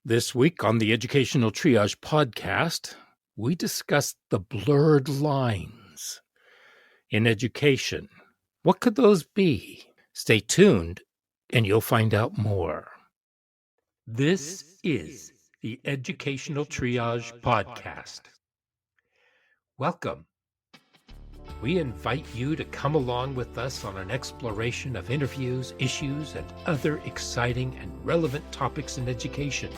This week on the Educational Triage podcast, we discuss the blurred lines in education. What could those be? Stay tuned and you'll find out more. This is the Educational Triage podcast. Welcome. We invite you to come along with us on an exploration of interviews, issues, and other exciting and relevant topics in education,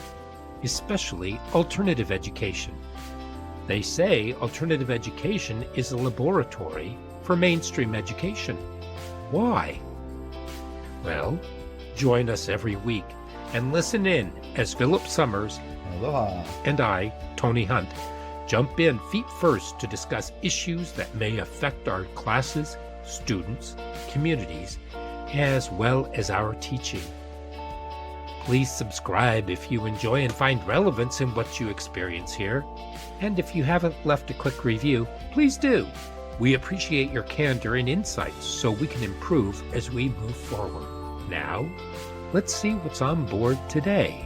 especially alternative education. They say alternative education is a laboratory for mainstream education. Why? Well, join us every week and listen in as Philip Summers Aloha. and I, Tony Hunt, jump in feet first to discuss issues that may affect our classes, students, communities, as well as our teaching. Please subscribe if you enjoy and find relevance in what you experience here. And if you haven't left a quick review, please do. We appreciate your candor and insights so we can improve as we move forward. Now, let's see what's on board today.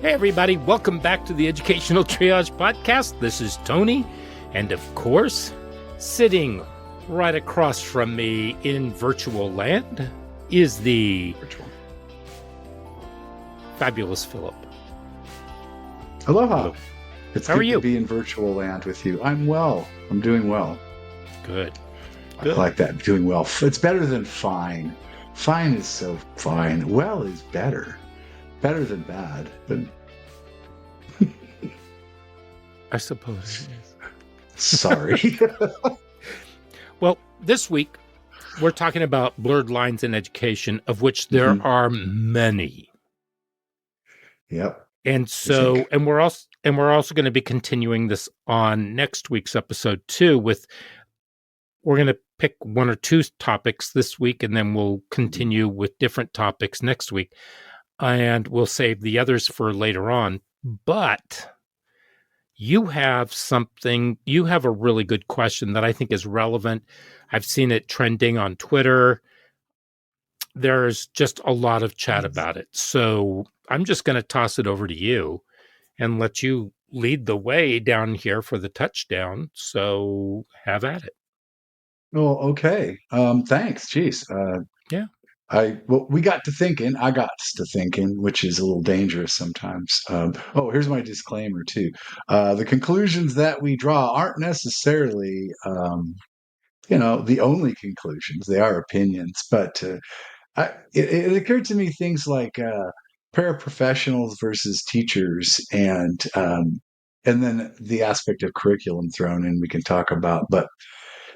Hey everybody, welcome back to the Educational Triage podcast. This is Tony, and of course, sitting right across from me in virtual land is the fabulous Philip. Aloha. Hello. It's How are good you? to be in virtual land with you. I'm well. I'm doing well. Good. I like that. Doing well. It's better than fine. Fine is so fine. Well is better. Better than bad. But I suppose it is. sorry. Well, this week we're talking about blurred lines in education, of which there are many. Yep. And so, and we're also going to be continuing this on next week's episode too. We're going to pick one or two topics this week, and then we'll continue with different topics next week, and we'll save the others for later on. But you have a really good question that I think is relevant. I've seen it trending on Twitter. There's just a lot of chat about it. So I'm just going to toss it over to you and let you lead the way down here for the touchdown. So have at it. Well, okay. Thanks. Jeez. Yeah. We got to thinking. I got to thinking, which is a little dangerous sometimes. Here's my disclaimer too. The conclusions that we draw aren't necessarily, the only conclusions. They are opinions, but it occurred to me things like paraprofessionals versus teachers, and then the aspect of curriculum thrown in. We can talk about, but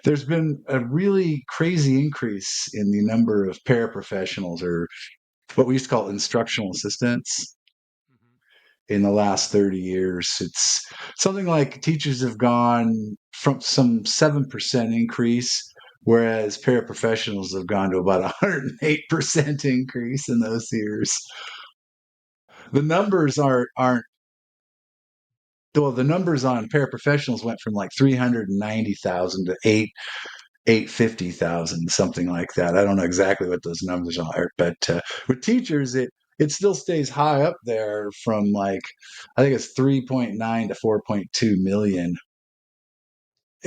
there's been a really crazy increase in the number of paraprofessionals, or what we used to call instructional assistants, in the last 30 years. It's something like teachers have gone from some 7% increase, whereas paraprofessionals have gone to about 108% increase in those years. The numbers the numbers on paraprofessionals went from like 390,000 to 850,000, something like that. I don't know exactly what those numbers are, but with teachers, it still stays high up there from like, I think it's 3.9 to 4.2 million.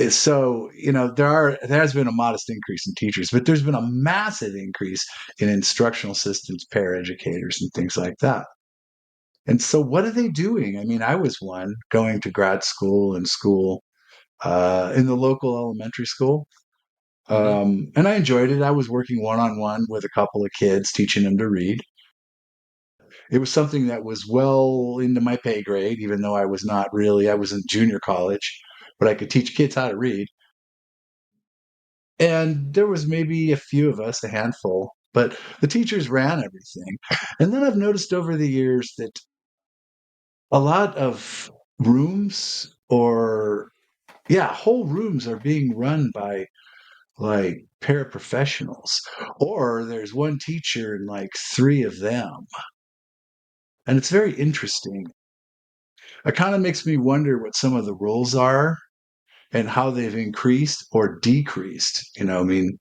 So, there has been a modest increase in teachers, but there's been a massive increase in instructional assistants, paraeducators, and things like that. And so what are they doing? I mean, I was one going to grad school and school in the local elementary school. And I enjoyed it. I was working one-on-one with a couple of kids, teaching them to read. It was something that was well into my pay grade, even though I was in junior college, but I could teach kids how to read. And there was maybe a few of us, a handful, but the teachers ran everything. And then I've noticed over the years that a lot of rooms whole rooms are being run by like paraprofessionals, or there's one teacher and like three of them. And it's very interesting. It kind of makes me wonder what some of the roles are and how they've increased or decreased. I mean,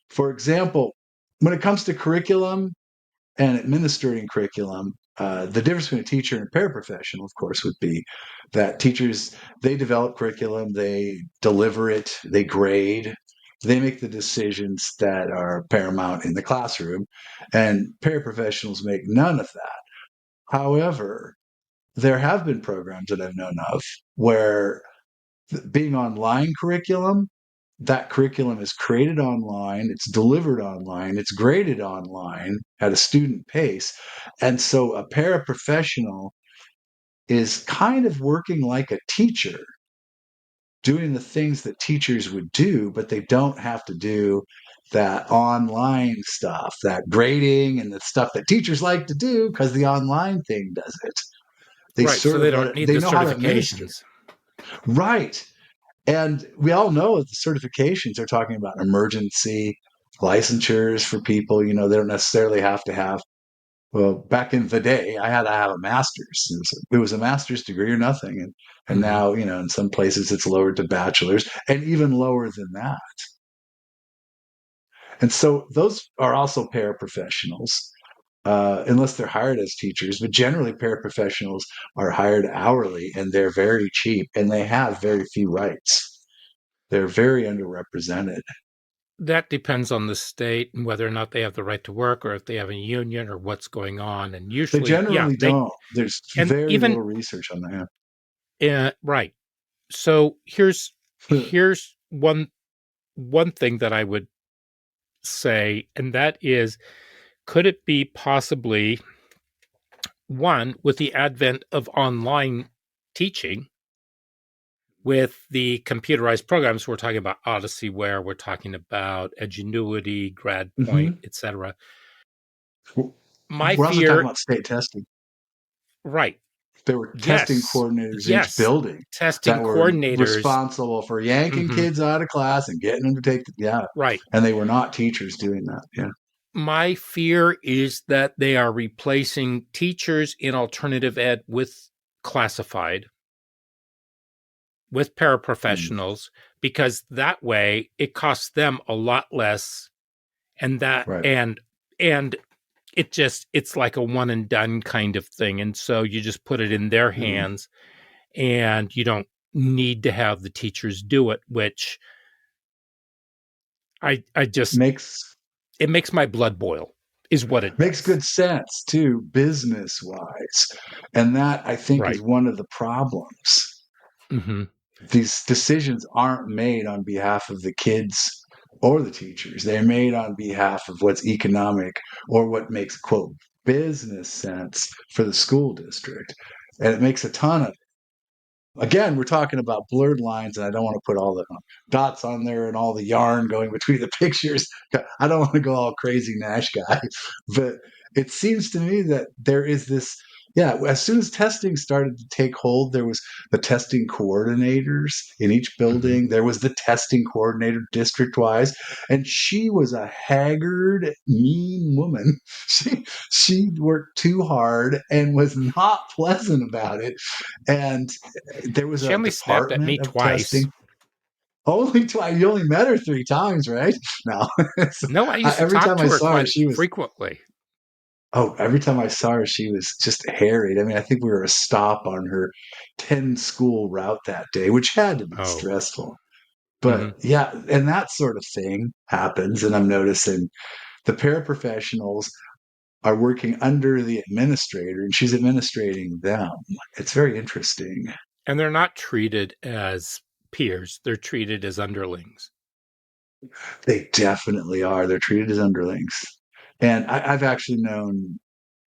for example, when it comes to curriculum and administering curriculum. The difference between a teacher and a paraprofessional, of course, would be that teachers, they develop curriculum, they deliver it, they grade, they make the decisions that are paramount in the classroom, and paraprofessionals make none of that. However, there have been programs that I've known of where being online curriculum, that curriculum is created online, it's delivered online, it's graded online at a student pace. And so a paraprofessional is kind of working like a teacher, doing the things that teachers would do, but they don't have to do that online stuff, that grading and the stuff that teachers like to do because the online thing does it. They Right. So sort they of don't need they the know how to administer. certifications. Right. And we all know that the certifications are talking about emergency licensures for people. They don't necessarily have to have, well, back in the day, I had to have a master's. It was a master's degree or nothing. And Mm-hmm. now, in some places it's lowered to bachelor's and even lower than that. And so those are also paraprofessionals, unless they're hired as teachers. But generally, paraprofessionals are hired hourly and they're very cheap and they have very few rights. They're very underrepresented. That depends on the state and whether or not they have the right to work or if they have a union or what's going on. And They usually, yeah, generally they, don't. There's and very even, little research on that. right. So here's one thing that I would say, and that is, could it be possibly one with the advent of online teaching with the computerized programs? We're talking about Odyssey, where we're talking about Edgenuity, GradPoint, Hmm. etc. My We're also talking fear, about state testing. right? There were testing Yes, coordinators in each yes, building testing that were coordinators. responsible for yanking Mhm, kids out of class and getting them to take yeah. right. And they were not teachers doing that. Yeah. My fear is that they are replacing teachers in alternative ed with classified, with Mm. paraprofessionals, because that way it costs them a lot less, and that Right. and it's like a one and done kind of thing, and so you just put it in their Mm. hands and you don't need to have the teachers do it, which I just, Makes it makes my blood boil is what it makes does. good sense too, business wise. And that I think is Right. one of the problems. Hmm. These decisions aren't made on behalf of the kids or the teachers. They're made on behalf of what's economic or what makes, quote, business sense for the school district. And it makes a ton of, again, we're talking about blurred lines, and I don't want to put all the dots on there and all the yarn going between the pictures. I don't want to go all crazy Nash guy, but it seems to me that there is this. Yeah, as soon as testing started to take hold, there was the testing coordinators in each Hmm. building. There was the testing coordinator district wise, and she was a haggard, mean woman. She worked too hard and was not pleasant about it. And there was She a only snapped at me department of twice. testing. Only twice. You only met her 3 times, right? No. So, No, I used to every talk time I to her saw her, quite she was. frequently. Oh, every time I saw her, she was just harried. I mean, I think we were a stop on her 10 school route that day, which had to be Oh. stressful. Hmm. But yeah, and that sort of thing happens. And I'm noticing the paraprofessionals are working under the administrator and she's administrating them. It's very interesting. And they're not treated as peers, they're treated as underlings. They definitely are. They're treated as underlings. And I've actually known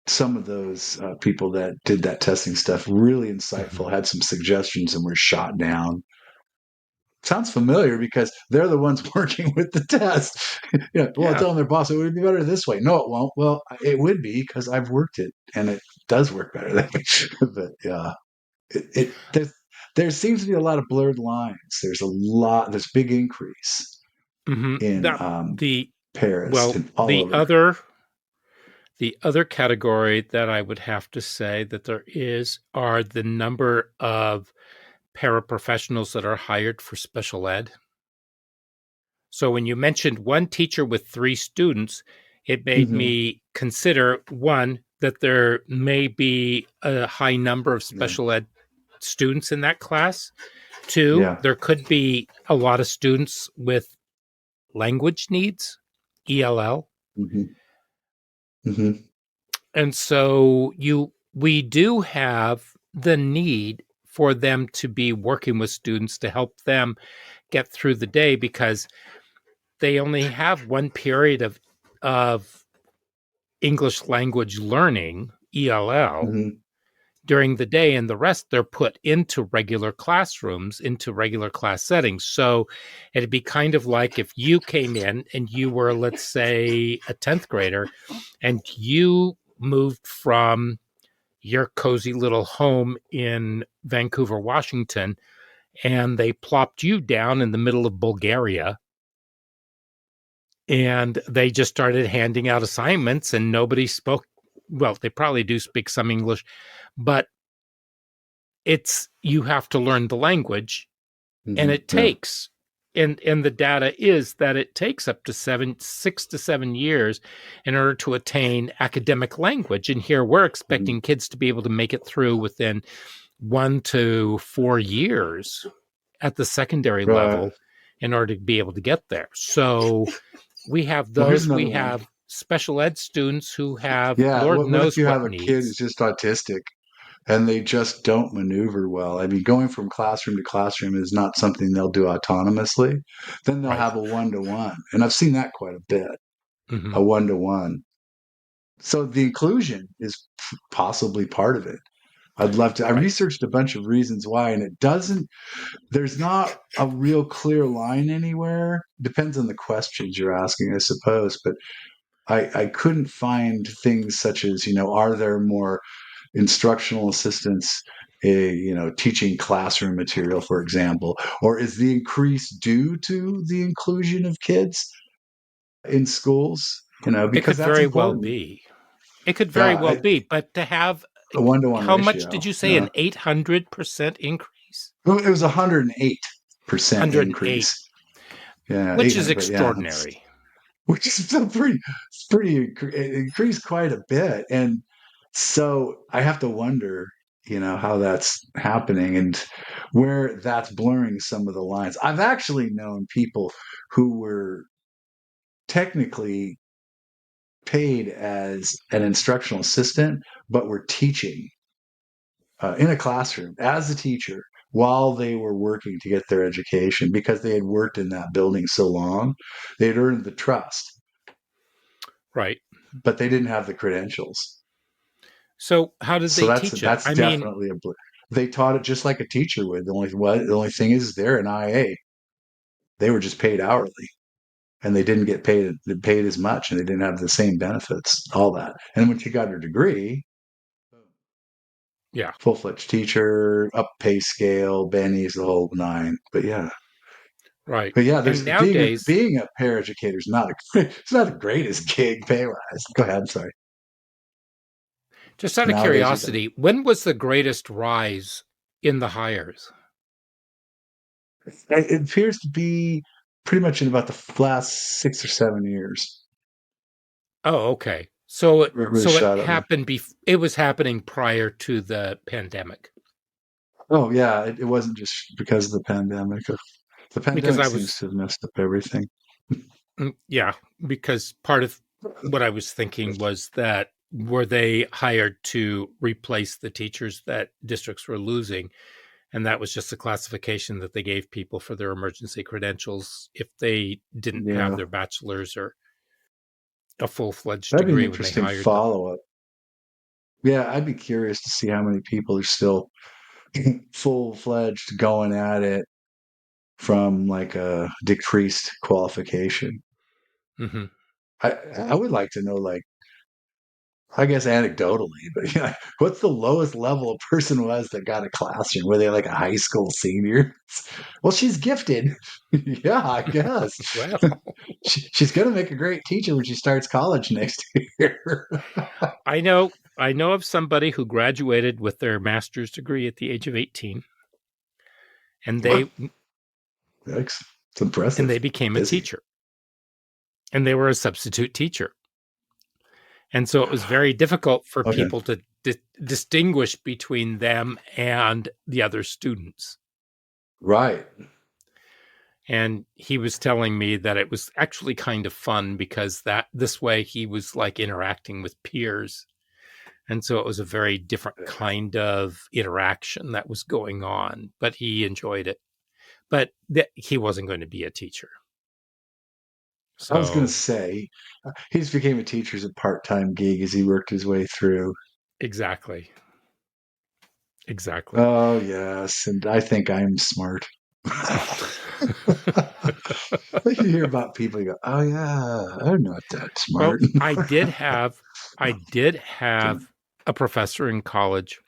some of those people that did that testing stuff really Hmm. insightful, had some suggestions and were shot down. Sounds familiar because they're the ones working with the test. Yeah, well, Yeah. telling their boss it would be better this way. No, it won't. Well, it would be because I've worked it and it does work better that way. But yeah, there seems to be a lot of blurred lines. There's big increase Hmm. in That the Paris well, and all over. the other category that I would have to say that there is are the number of paraprofessionals that are hired for special ed. So when you mentioned one teacher with 3 students, It made Hmm. me consider, one, that there may be a high number of Yeah. special ed students in that class. Two, Yeah. there could be a lot of students with language needs, ELL. Hmm. Hmm. And so we do have the need for them to be working with students to help them get through the day, because they only have one period of English language learning, ELL, Hmm. during the day, and the rest they're put into regular classrooms, into regular class settings. So it'd be kind of like if you came in and you were, let's say, a 10th grader, and you moved from your cozy little home in Vancouver, Washington, and they plopped you down in the middle of Bulgaria, and they just started handing out assignments, and nobody spoke. Well, they probably do speak some English, but it's, you have to learn the language, and Hmm. it Yeah. takes, and the data is that it takes up to 6 to 7 years in order to attain academic language. And here we're Hmm. expecting kids to be able to make it through within 1 to 4 years at the secondary Right. level in order to be able to get there. So we have Well, here's those. another We one. have special ed students who have Yeah. Lord What if knows you what have a kid who's needs. just autistic and they just don't maneuver well? I mean, going from classroom to classroom is not something they'll do autonomously. Then they'll Right. have a one-to-one. And I've seen that quite a bit, Hmm. a one-to-one. So the inclusion is possibly part of it. I'd love to. I Right. researched a bunch of reasons why, and it doesn't, there's not a real clear line anywhere. Depends on the questions you're asking, I suppose. But I couldn't find things such as, are there more instructional assistants, teaching classroom material, for example, or is the increase due to the inclusion of kids in schools? It Because could that's very well important. be. It could very Yeah, well be. But to have, a 1-to-1 how much did ratio. you say, Yeah, an 800% increase? well, it was 108% 108, increase. Yeah, which is 800, but yeah, that's, extraordinary. which is still pretty it increased quite a bit. And so I have to wonder, how that's happening and where that's blurring some of the lines. I've actually known people who were technically paid as an instructional assistant, but were teaching in a classroom as a teacher while they were working to get their education because they had worked in that building so long. They had earned the trust, Right. but they didn't have the credentials. So how did So they that's teach it? that's I mean, definitely they taught it just like a teacher would. The only thing is they're an IA. They were just paid hourly, and they didn't get paid as much, and they didn't have the same benefits. All that, and when she got her degree, yeah, full fledged teacher, up pay scale, bennies, the whole nine. right. But yeah, And there's being a nowadays, being a paraeducator is not it's not the greatest gig pay wise. Go ahead, I'm sorry. just out of Nowadays, you curiosity, when was the greatest rise in the hires? it appears to be pretty much in about the last 6 or 7 years. Oh, okay. So it, It really so it shot up. happened it was happening prior to the pandemic. Oh yeah, it wasn't just because of the pandemic. The Because pandemic I seems was, to have messed up everything. yeah, because part of what I was thinking was that, were they hired to replace the teachers that districts were losing? And that was just a classification that they gave people for their emergency credentials if they didn't have Yeah, their bachelor's or a full-fledged that'd be an degree when they interesting hired them. follow up. Yeah, I'd be curious to see how many people are still full fledged going at it from like a decreased qualification. Hmm. I would like to know, like, I guess anecdotally, but yeah, what's the lowest level a person was that got a classroom? Were they like a high school senior? Well, she's gifted. Yeah, I guess. Well, She's going to make a great teacher when she starts college next year. I know of somebody who graduated with their master's degree at the age of 18, and they It's and impressive. they became a Busy. teacher, and they were a substitute teacher. And so it was very difficult for Okay. people to distinguish between them and the other students. Right. And he was telling me that it was actually kind of fun because that this way he was like interacting with peers. And so it was a very different kind of interaction that was going on, but he enjoyed it. But he wasn't going to be a teacher. I was going to So, say, he just became a teacher as a part-time gig as he worked his way through. exactly. Exactly. Oh, yes. And I think I'm smart. Like you hear about people, you go, oh, yeah, I'm not that smart. Well, I did have a professor in college,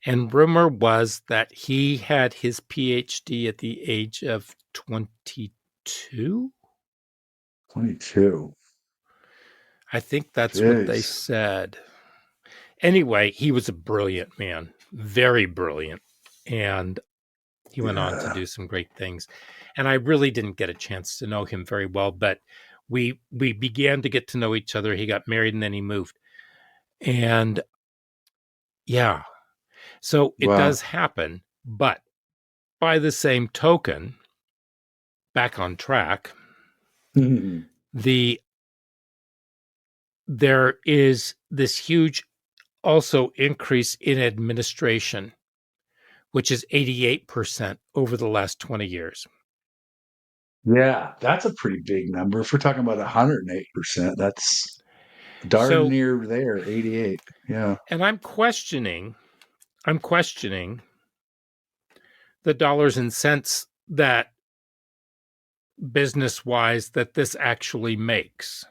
and rumor was that he had his PhD at the age of 22. 22. I think that's what they Jeez. said. Anyway, he was a brilliant man, very brilliant, and he went on to Yeah. do some great things. And I really didn't get a chance to know him very well, but we began to get to know each other. He got married and then he moved. And yeah, so it Wow. does happen, but by the same token, back on track, Mhm. the there is this huge also increase in administration, which is 88% over the last 20 years. Yeah, that's a pretty big number. If we're talking about 108%, that's darn So, near there, 88. Yeah. and I'm questioning the dollars and cents that business wise that this actually makes.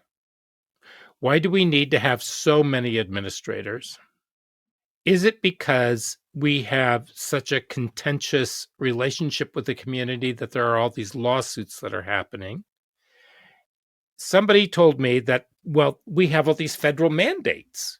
Why do we need to have so many administrators? Is it because we have such a contentious relationship with the community that there are all these lawsuits that are happening? Somebody told me that, well, we have all these federal mandates.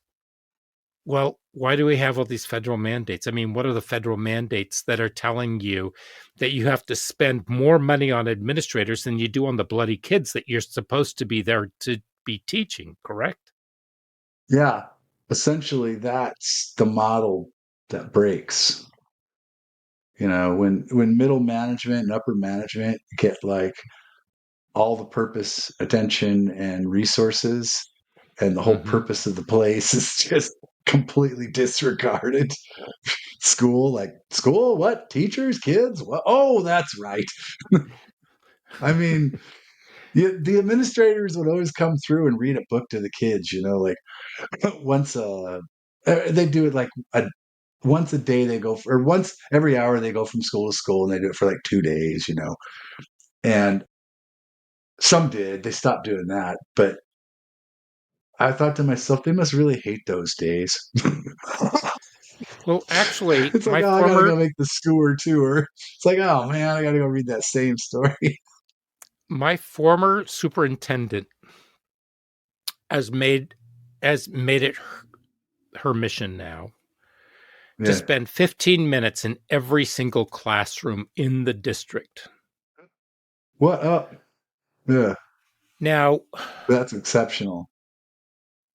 Well, why do we have all these federal mandates? I mean, what are the federal mandates that are telling you that you have to spend more money on administrators than you do on the bloody kids that you're supposed to be there to be teaching, correct? Yeah. Essentially, that's the model that breaks. When middle management and upper management get like all the purpose, attention, and resources, and the whole Mm-hmm. purpose of the place is just completely disregarded. School, what? Teachers, kids? What? Oh, that's right. I mean, the administrators would always come through and read a book to the kids, like once they do it like once a day they go or once every hour they go from school to school and they do it for like 2 days, and some did, they stopped doing that, but I thought to myself, they must really hate those days. Well, actually, It's like, oh, I gotta go make the school tour. It's like, oh man, I gotta go read that same story. my former superintendent has made it her mission now to Yeah. spend 15 minutes in every single classroom in the district. What up? Yeah, Now, that's exceptional.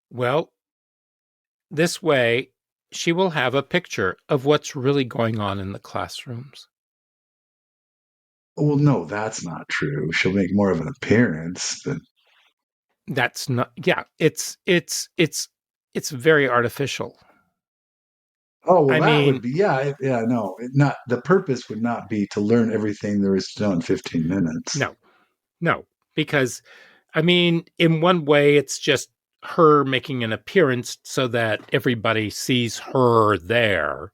well, this way she will have a picture of what's really going on in the classrooms. Well, no, that's not true. She'll make more of an appearance, but That's not, yeah, it's very artificial. oh well, I that would mean, be, yeah, yeah. No, not the purpose would not be to learn everything there is to know in 15 minutes. no, no, because I mean, in one way, it's just her making an appearance so that everybody sees her there.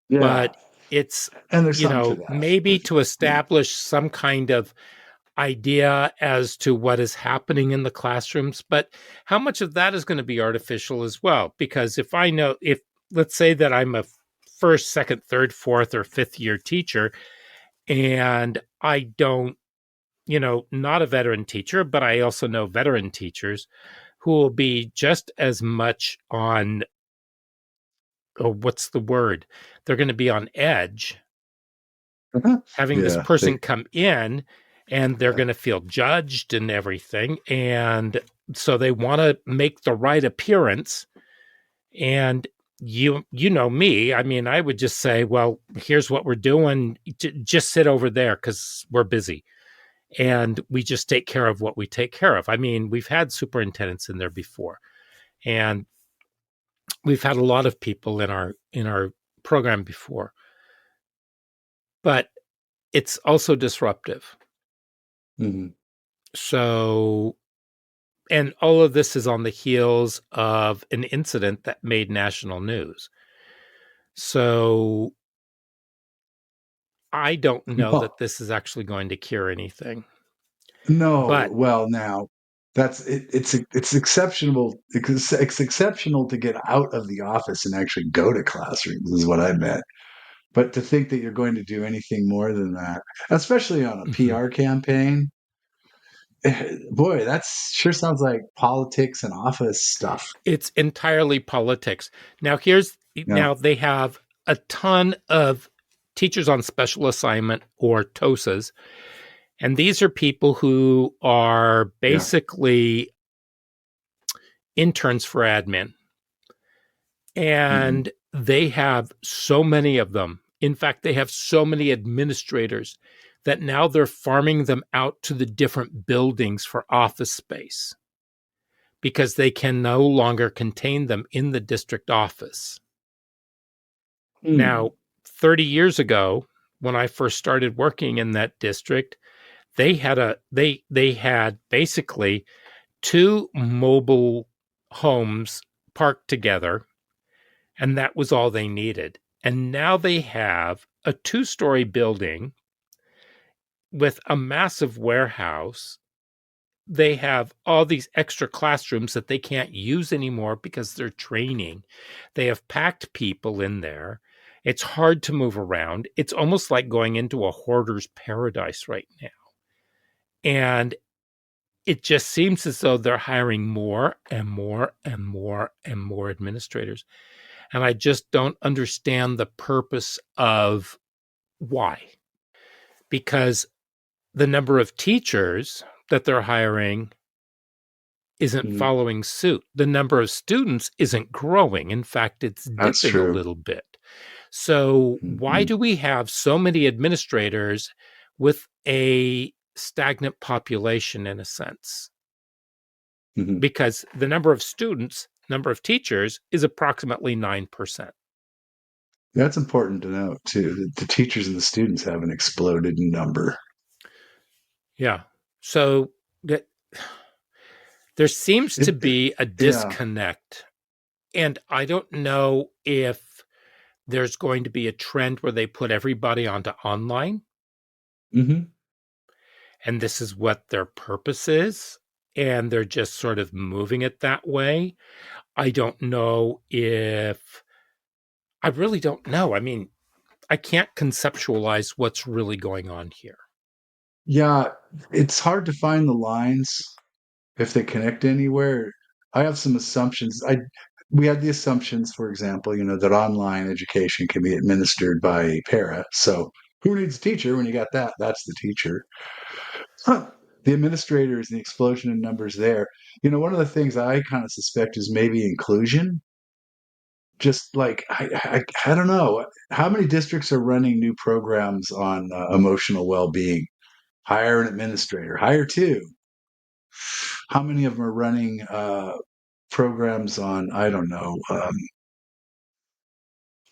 Yeah, But it's, and there's something to that. maybe But to yeah, establish some kind of idea as to what is happening in the classrooms. But how much of that is going to be artificial as well? Because if let's say that I'm a first, second, third, fourth, or fifth year teacher, and I don't, not a veteran teacher, but I also know veteran teachers who will be just as much on, oh, what's the word? They're going to be on edge having this yeah, person come in and they're going to feel judged and everything. And So they want to make the right appearance. And you know me. I mean, I would just say, well, here's what we're doing. Just sit over there because we're busy. And we just take care of what we take care of. I mean, we've had superintendents in there before, and we've had a lot of people in our program before, but it's also disruptive. Mhm. So, and all of this is on the heels of an incident that made national news. So I don't know No, that this is actually going to cure anything. no. But Well, now that's it, it's exceptional. It's exceptional to get out of the office and actually go to classrooms is what I meant. But to think that you're going to do anything more than that, especially on a mhm, PR campaign, boy, that sure sounds like politics and office stuff. it's entirely politics. Yeah, Now they have a ton of teachers on special assignment or TOSAs, and these are people who are yeah. basically interns for admin. Hmm. And they have so many of them. In fact, they have so many administrators that now they're farming them out to the different buildings for office space because they can no longer contain them in the district office. Hmm. Now, 30 years ago, when I first started working in that district, they had basically two mobile homes parked together, and that was all they needed. And now they have a two-story building with a massive warehouse. They have all these extra classrooms that they can't use anymore because they're training. They have packed people in there. It's hard to move around. It's almost like going into a hoarder's paradise right now. And it just seems as though they're hiring more and more and more and more administrators. And I just don't understand the purpose of why. Because the number of teachers that they're hiring isn't Hmm. following suit. The number of students isn't growing. In fact, it's That's dipping a true. little bit. So, why Hmm. do we have so many administrators with a stagnant population in a sense? Hmm. Because the number of students, number of teachers is approximately 9%. That's important to note too. The teachers and the students have an exploded number. Yeah. So, that there seems to It be a yeah. disconnect. And I don't know if there's going to be a trend where they put everybody onto online Hmm. and this is what their purpose is. And they're just sort of moving it that way. I don't know if I really don't know. I mean, I can't conceptualize what's really going on here. Yeah, it's hard to find the lines if they connect anywhere. I have some assumptions. I We had the assumptions, for example, that online education can be administered by a para. So who needs a teacher when you got that? That's the teacher. Huh. The administrators and the explosion in numbers there. One of the things I kind of suspect is maybe inclusion. Just like I don't know how many districts are running new programs on emotional well-being. Hire an administrator. Hire two. How many of them are running programs on, I don't know,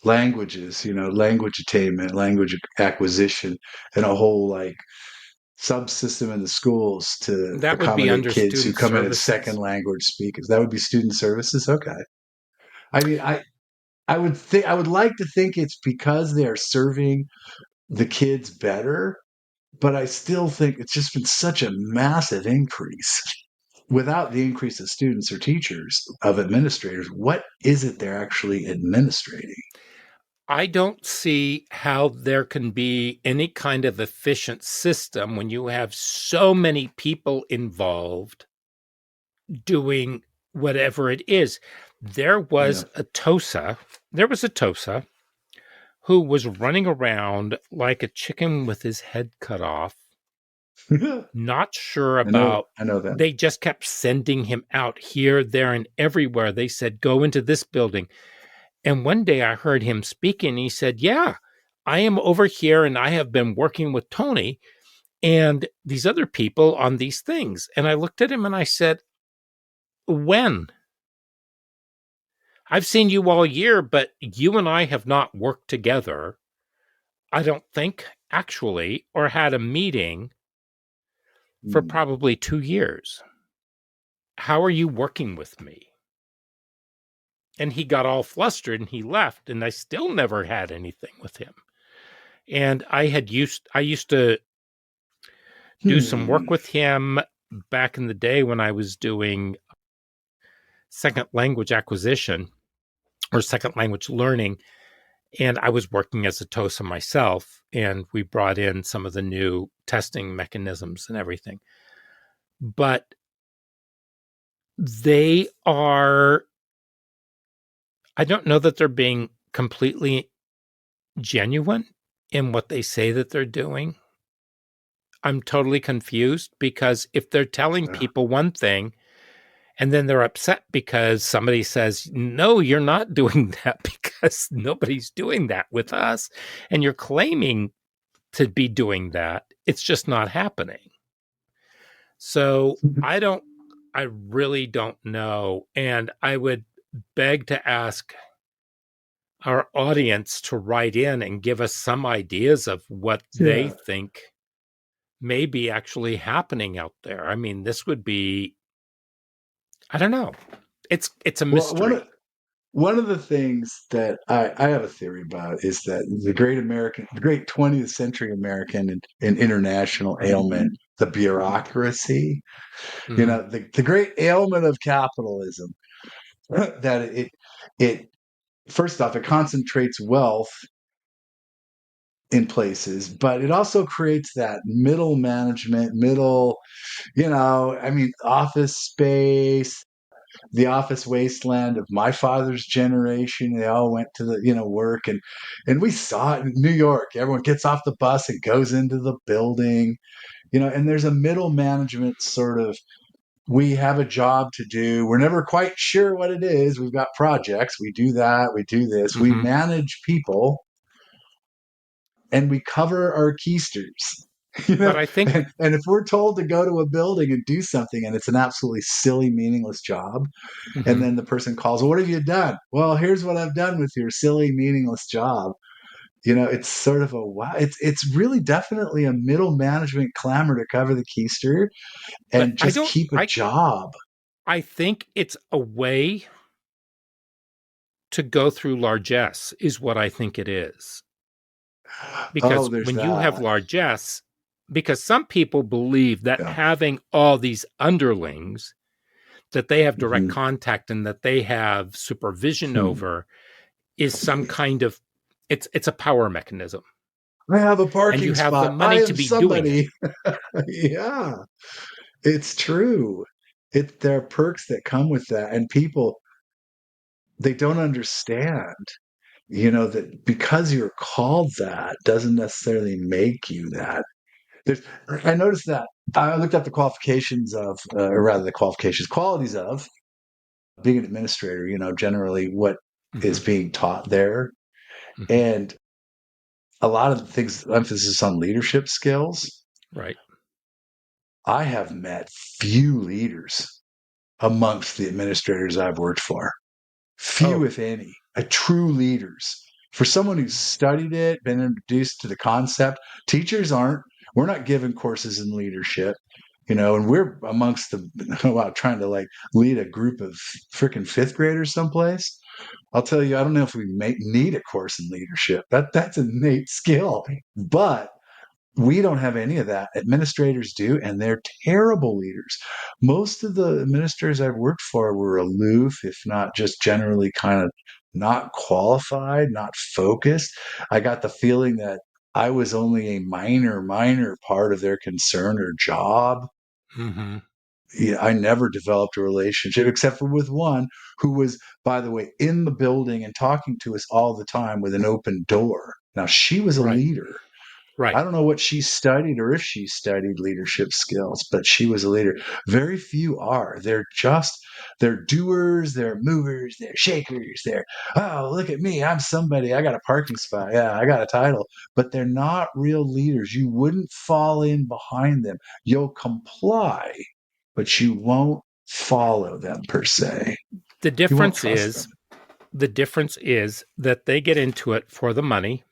languages, language attainment, language acquisition, and a whole like subsystem in the schools to That would be accommodate under kids who student come in as second services. language speakers. That would be student services. Okay. I mean, I would like to think it's because they are serving the kids better, but I still think it's just been such a massive increase. Without the increase of students or teachers, of administrators, what is it they're actually administrating? I don't see how there can be any kind of efficient system when you have so many people involved doing whatever it is. There Yeah. was a TOSA, there was a TOSA who was running around like a chicken with his head cut off Not sure I know. about, I know that. they just kept sending him out here, there, and everywhere. They said, go into this building. And one day I heard him speaking. And he said, yeah, I am over here and I have been working with Tony and these other people on these things. And I looked at him and I said, when? I've seen you all year, but you and I have not worked together. I don't think, actually, or had a meeting for Hmm. probably 2 years. How are you working with me? And he got all flustered and he left, and I still never had anything with him. And I used to do some work Hmm. with him back in the day when I was doing second language acquisition or second language learning. And I was working as a TOSA myself, and we brought in some of the new testing mechanisms and everything. But they are, I don't know that they're being completely genuine in what they say that they're doing. I'm totally confused because if they're telling Yeah. people one thing and then they're upset because somebody says, no, you're not doing that because nobody's doing that with us, and you're claiming to be doing that, it's just not happening. So I really don't know. And I would beg to ask our audience to write in and give us some ideas of what they Yeah. think may be actually happening out there. I mean, this would be, I don't know. It's a Well, mystery. one of the things that I have a theory about is that the great 20th century American and international ailment, the bureaucracy, Hmm. the great ailment of capitalism, that it first off, it concentrates wealth in places, but it also creates that middle management, I mean, office space, the office wasteland of my father's generation. They all went to the, work, and we saw it in New York. Everyone gets off the bus and goes into the building, and there's a middle management sort of, we have a job to do. We're never quite sure what it is. We've got projects. We do that. We do this. We Hmm. manage people and we cover our keisters. But I think, And if we're told to go to a building and do something and it's an absolutely silly, meaningless job, and mhm. then the person calls, well, what have you done? Well, here's what I've done with your silly, meaningless job. It's sort of a wow. It's really definitely a middle management clamor to cover the keister But and just keep a job. I think it's a way to go through largesse, is what I think it is. Oh, Because there's when you have that. largesse, because some people believe that Yeah. having all these underlings that they have direct Mhm. contact and that they have supervision Hmm. over is some kind of, it's a power mechanism, I have a and you parking have the spot. I money to am be doing it. somebody. Yeah, it's true. There are perks that come with that, and people, they don't understand, that because you're called that doesn't necessarily make you that. There's, I noticed that I looked up the qualifications of, or rather, the qualities of being an administrator. Generally what is Hmm. being taught there, Hmm. and a lot of the things, emphasis on leadership skills. Right. I have met few leaders amongst the administrators I've worked for. Few, Oh. if any, true leaders. For someone who's studied it, been introduced to the concept, teachers aren't. We're not given courses in leadership, and we're amongst the wow, trying to like lead a group of freaking fifth graders someplace. I'll tell you, I don't know if we need a course in leadership. That's an innate skill, but we don't have any of that. Administrators do, and they're terrible leaders. Most of the administrators I've worked for were aloof, if not just generally kind of not qualified, not focused. I got the feeling that I was only a minor part of their concern or job. Hmm. Yeah, I never developed a relationship except for with one who was, by the way, in the building and talking to us all the time with an open door. Now, she was a Right. leader, Right. I don't know what she studied or if she studied leadership skills, but she was a leader. Very few are. They're doers, they're movers, they're shakers, they're, oh, look at me, I'm somebody, I got a parking spot, yeah, I got a title. But they're not real leaders. You wouldn't fall in behind them. You'll comply, but you won't follow them per se. The You won't difference trust them. is the difference is that they get into it for the money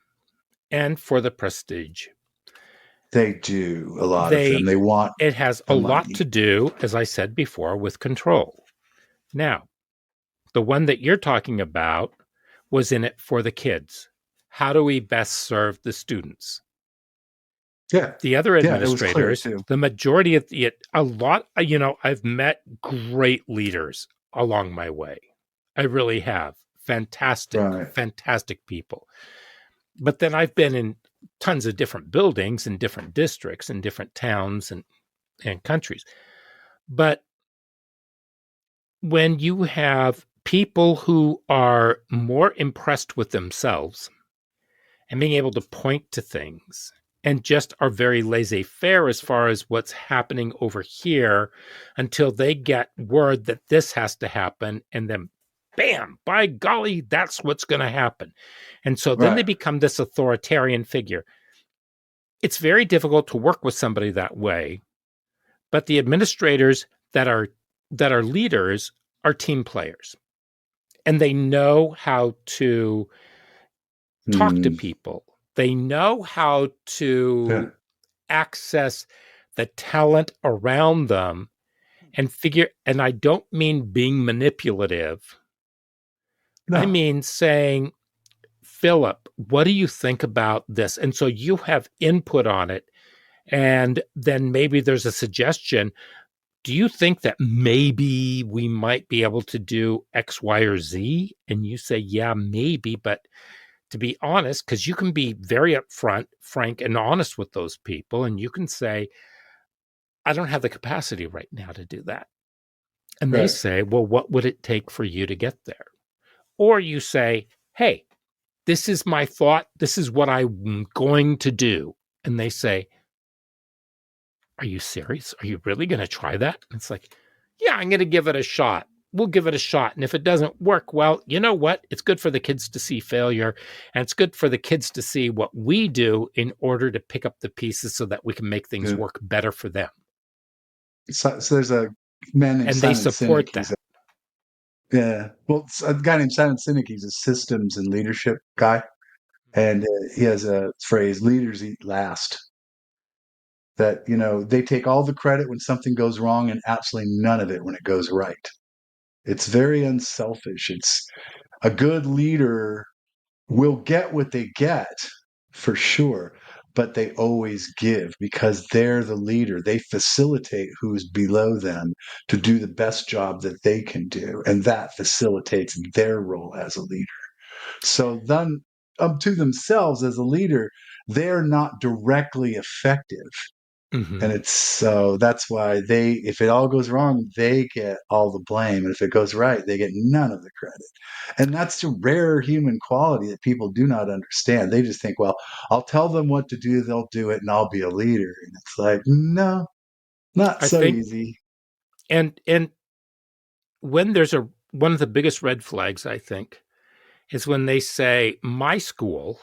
and for the prestige. They do, a lot of them. They They want it has a the lot to money. do, as I said before, with control. Now, the one that you're talking about was in it for the kids. How do we best serve the students? Yeah. The other Yeah, it was clear administrators, too. the majority of a lot, I've met great leaders along my way. I really have. Fantastic, Right. fantastic people. But then I've been in tons of different buildings in different districts in different towns and countries. But when you have people who are more impressed with themselves and being able to point to things and just are very laissez-faire as far as what's happening over here until they get word that this has to happen, and then bam, by golly, that's what's going to happen. And so then they Right. become this authoritarian figure. It's very difficult to work with somebody that way, but the administrators that are leaders are team players, and they know how to talk to Hmm. people. They know how Yeah. to access the talent around them and figure, and I don't mean being manipulative. I No. mean saying, Philip, what do you think about this? And so you have input on it. And then maybe there's a suggestion. Do you think that maybe we might be able to do X, Y, or Z? And you say, yeah, maybe. But to be honest, because you can be very upfront, frank, and honest with those people, and you can say, I don't have the capacity right now to do that. And they Right. say, well, what would it take for you to get there? Or you say, hey, this is my thought. This is what I'm going to do. And they say, are you serious? Are you really going to try that? And it's like, yeah, I'm going to give it a shot. We'll give it a shot. And if it doesn't work, well, you know what? It's good for the kids to see failure. And it's good for the kids to see what we do in order to pick up the pieces so that we can make things Good. work better for them. So there's a man named And they Simon Sinek. support that. Yeah. Well, it's a guy named Simon Sinek. He's a systems and leadership guy, and he has a phrase: "Leaders eat last." That they take all the credit when something goes wrong and absolutely none of it when it goes right. It's very unselfish. It's a good leader will get what they get for sure, but they always give because they're the leader. They facilitate who's below them to do the best job that they can do, and that facilitates their role as a leader. So then, up to themselves as a leader, they're not directly effective. Mm-hmm. And it's so that's why if it all goes wrong, they get all the blame. And if it goes right, they get none of the credit. And that's a rare human quality that people do not understand. They just think, well, I'll tell them what to do, they'll do it, and I'll be a leader. And it's like, no, not I so think, easy. and when there's one of the biggest red flags, I think, is when they say, my school,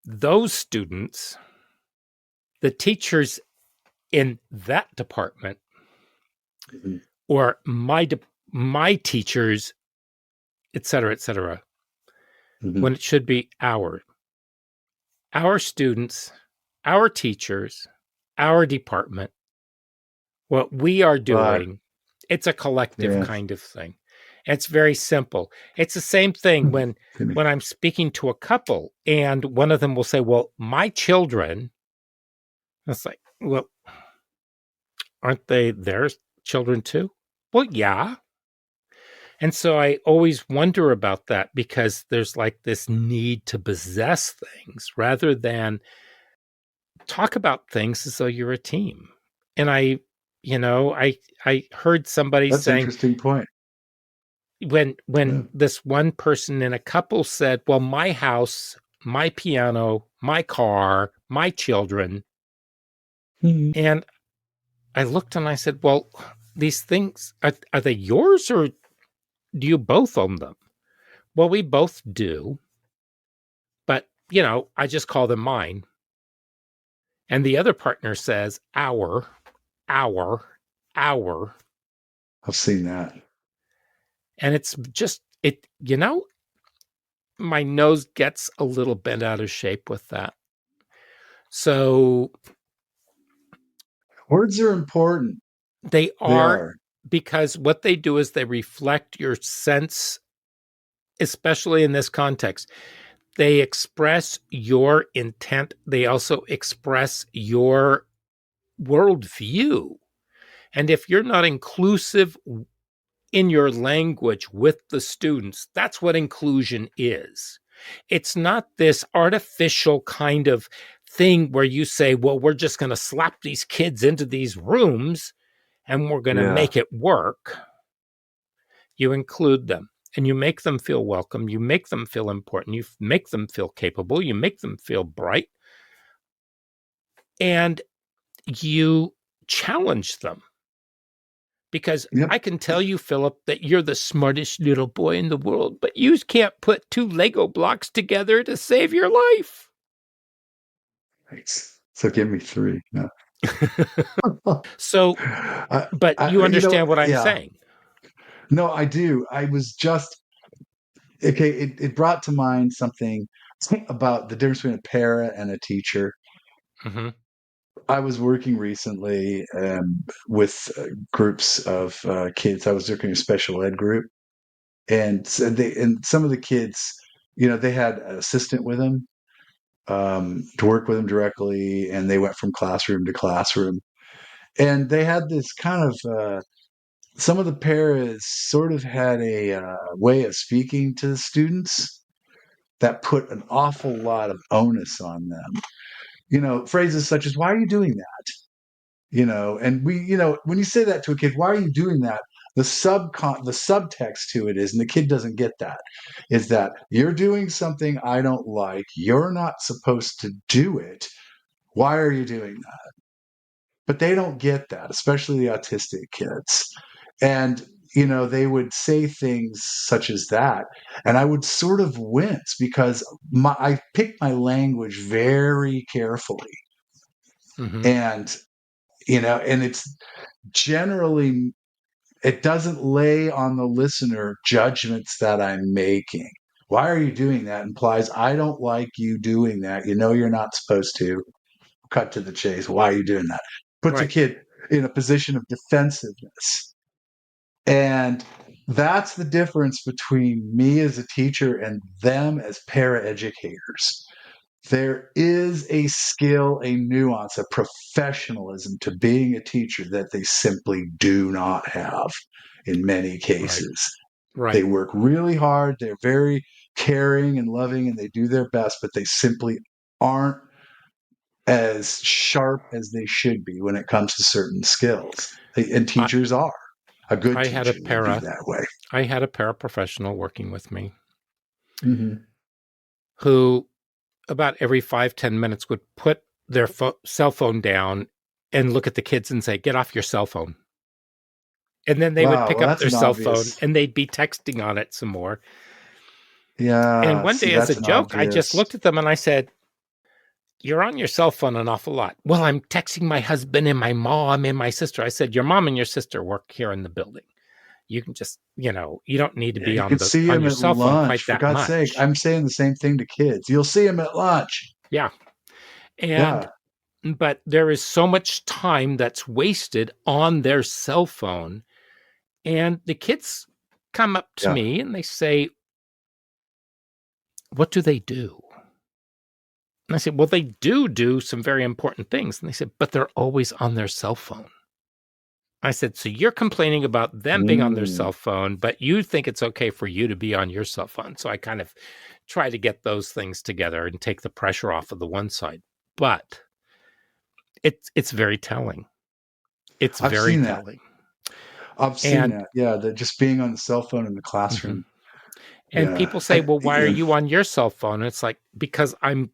those students, the teachers in that department, Mhm, or my teachers, et cetera, mhm. when it should be our students, our teachers, our department, what we are Right. doing. It's a collective Yeah. kind of thing. It's very simple. It's the same thing Mhm. when I'm speaking to a couple and one of them will say, well, my children, it's like, well, aren't they their children too? Well, yeah. And so I always wonder about that because there's like this need to possess things rather than talk about things as though you're a team. And I heard somebody That's an saying interesting point. when Yeah. this one person in a couple said, "Well, my house my piano, my car, my children. Mhm. And I looked and I said, well, these things, are they yours or do you both own them? Well, we both do, but I just call them mine. And the other partner says, our, our. I've seen that. And it's just, my nose gets a little bent out of shape with that. So Words are important. they They are, are. because what they do is they reflect your sense, especially in this context. They express your intent. They also express your worldview. And if you're not inclusive in your language with the students, that's what inclusion is. It's not this artificial kind of thing where you say, well, we're just going to slap these kids into these rooms and we're going to Yeah. make it work. You include them and you make them feel welcome. You make them feel important. You make them feel capable. You make them feel bright. And you challenge them. Because Yep. I can tell you, Philip, that you're the smartest little boy in the world, but you can't put two Lego blocks together to save your life. Thanks. So give me three. No. So, but you understand what I'm Yeah. saying. No, I do. I was just okay. It brought to mind something about the difference between a para and a teacher. Mm-hmm. I was working recently with groups of kids. I was working in a special ed group, and some of the kids, they had an assistant with them to work with them directly, and they went from classroom to classroom, and they had this kind of some of the paras sort of had a way of speaking to the students that put an awful lot of onus on them. Phrases such as "Why are you doing that?" And when you say that to a kid, why are you doing that? The subtext to it is, and the kid doesn't get that, is that you're doing something I don't like. You're not supposed to do it. Why are you doing that? But they don't get that, especially the autistic kids. And they would say things such as that, and I would sort of wince because I picked my language very carefully, Mm-hmm. and and it's generally it doesn't lay on the listener judgments that I'm making. Why are you doing that? Implies I don't like you doing that. You're not supposed to. Cut to the chase. Why are you doing that? Puts a Right. kid in a position of defensiveness. And that's the difference between me as a teacher and them as paraeducators. There is a skill, a nuance, a professionalism to being a teacher that they simply do not have in many Right. cases. They Right. work really hard, they're very caring and loving, and they do their best, but they simply aren't as sharp as they should be when it comes to certain skills. And I, teachers are. A good I had a teacher would be that way. paraprofessional working with me Mm-hmm. who about every 5-10 minutes would put their cell phone down and look at the kids and say, get off your cell phone. And then they would Wow, pick well, up that's their an cell phone obvious. and they'd be texting on it some more. And Yeah, one see, day, as a that's an joke, I just obvious. looked at them and I said, you're on your cell phone an awful lot. Well, I'm texting my husband and my mom and my sister. I said, your mom and your sister work here in the building. You can just, you don't need to Yeah, be you on can the see on him your at cell phone lunch. quite For that God's sake, much. I'm saying the same thing to kids. You'll see him at lunch. Yeah. And Yeah. but there is so much time that's wasted on their cell phone. And the kids come up to Yeah. me and they say, what do they do? And I said, well, they do some very important things. And they said, but they're always on their cell phone. I said, so you're complaining about them being on their Mm. cell phone, but you think it's okay for you to be on your cell phone. So I kind of try to get those things together and take the pressure off of the one side. But it's very telling. It's I've very seen that. telling. I've seen And that. Yeah, that just being on the cell phone in the mhm. classroom. And Yeah. people say, well, why are Yeah. you on your cell phone? And it's like, because I'm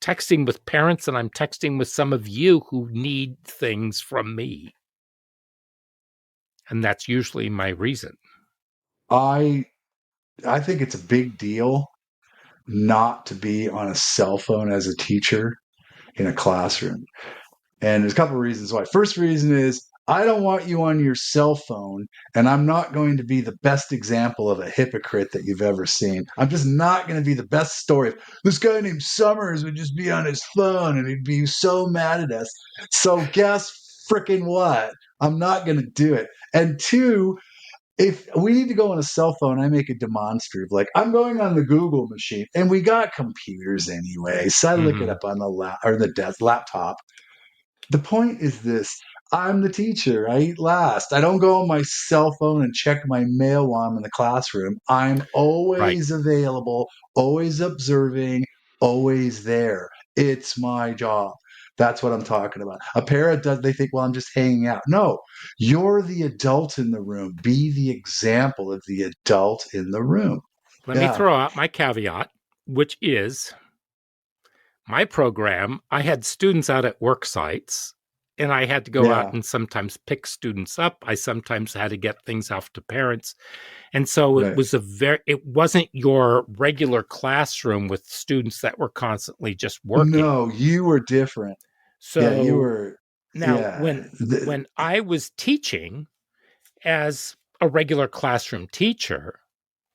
texting with parents and I'm texting with some of you who need things from me. And that's usually my reason. I I think it's a big deal not to be on a cell phone as a teacher in a classroom. And there's a couple of reasons why. First reason is I don't want you on your cell phone, and I'm not going to be the best example of a hypocrite that you've ever seen. I'm just not going to be the best story. This guy named Summers would just be on his phone and he'd be so mad at us. So guess freaking what? I'm not going to do it. And two, if we need to go on a cell phone, I make it demonstrative. Like I'm going on the Google machine, and we got computers anyway. So I look it Mm-hmm. up on the laptop. The point is this: I'm the teacher. I eat last. I don't go on my cell phone and check my mail while I'm in the classroom. I'm Right. always available, always observing, always there. It's my job. That's what I'm talking about. A parent does, they think, well, I'm just hanging out. No, you're the adult in the room. Be the example of the adult in the room. Let me Yeah. throw out my caveat, which is my program. I had students out at work sites and I had to go out Yeah. and sometimes pick students up. I sometimes had to get things off to parents. And so Right. it wasn't your regular classroom with students that were constantly just working. No, you were different. Yeah. You So were. now Yeah. when I was teaching as a regular classroom teacher,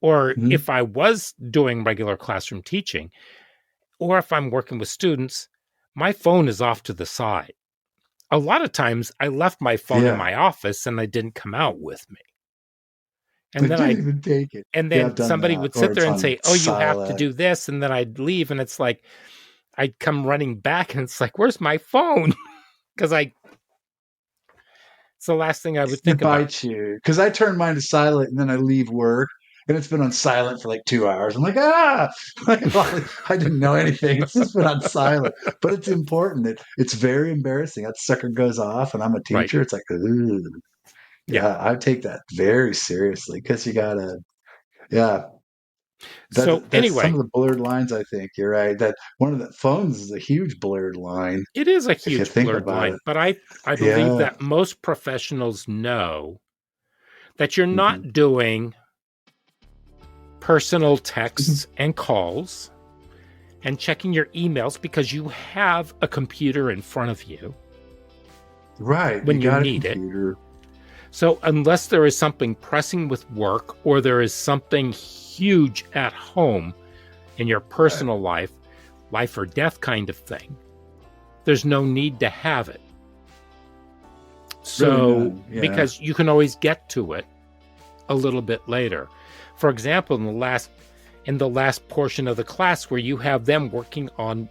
or Mhm. if I was doing regular classroom teaching, or if I'm working with students, my phone is off to the side. A lot of times I left my phone in Yeah. my office and I didn't come out with me. They And then didn't I even take it. and Yeah, I've then done somebody that. would Or sit there it's and on say, "Oh, you have to silent. do this." And then I'd leave and it's like I'd come running back and it's like, "Where's my phone?" Because it's the last thing I would It think about. bites you. Because I turn mine to silent and then I leave work and it's been on silent for like 2 hours. I'm like, ah, like, well, I didn't know anything. It's just been on silent. But it's important. It's very embarrassing. That sucker goes off and I'm a Right. teacher. It's like, ooh. Yeah. Yeah, I take that very seriously because you gotta, yeah, So that's some anyway, of the blurred lines. I think you're right. That one of the phones is a huge blurred line it is a if you huge think blurred about line, it. but I believe Yeah. that most professionals know that you're Mhm. not doing personal texts and calls and checking your emails because you have a computer in front of you Right. You when you got a need it. computer. So, unless there is something pressing with work or there is something huge at home in your Right. personal life or death kind of thing, there's no need to have it. Really So, none. Yeah. because you can always get to it a little bit later. For example, in the last portion of the class where you have them working on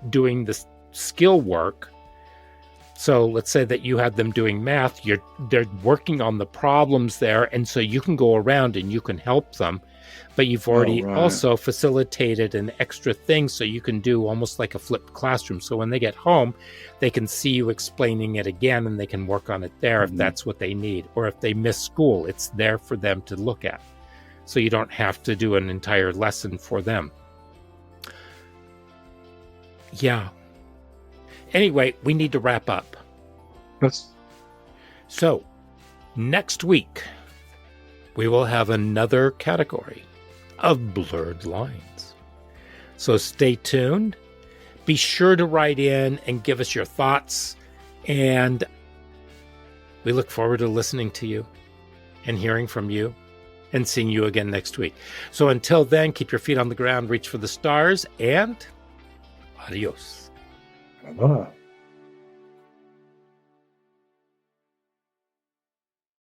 doing the skill work. So let's say that you have them doing math, they're working on the problems there, and so you can go around and you can help them, but you've Oh, already right. also facilitated an extra thing so you can do almost like a flipped classroom. So when they get home, they can see you explaining it again and they can work on it there if Mhm. that's what they need. Or if they miss school, it's there for them to look at. So you don't have to do an entire lesson for them. Yeah. Anyway, we need to wrap up. That's So next week, we will have another category of blurred lines. So stay tuned. Be sure to write in and give us your thoughts. And we look forward to listening to you and hearing from you and seeing you again next week. So until then, keep your feet on the ground, reach for the stars, and adios. ah.